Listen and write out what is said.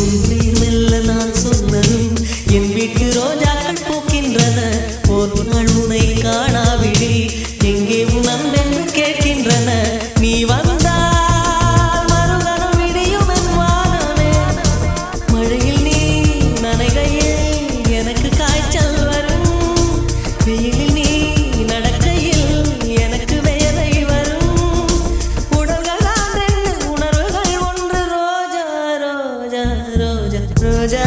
மெல்ல நான் சொன்னதும் என் வீட்டு ரோஜாக்கள் பூக்கின்றன. ஒரு நாள் உனை காணாவிடில் எங்கே உன் அன்பென்று கேட்கின்றன. நீ வந்தால் மறுகணம் விடியும் என் வானமே. மழையில் நீ நனைகையில் எனக்கு காய்ச்சல் வரும். வெயிலில் நீ நடக்கையில் எனக்கு வேலை வரும். உடல்கள் தான் ரெண்டு, உணர்வுகள் ஒன்று. ரோஜா ரோஜா ரோஜா ரோஜா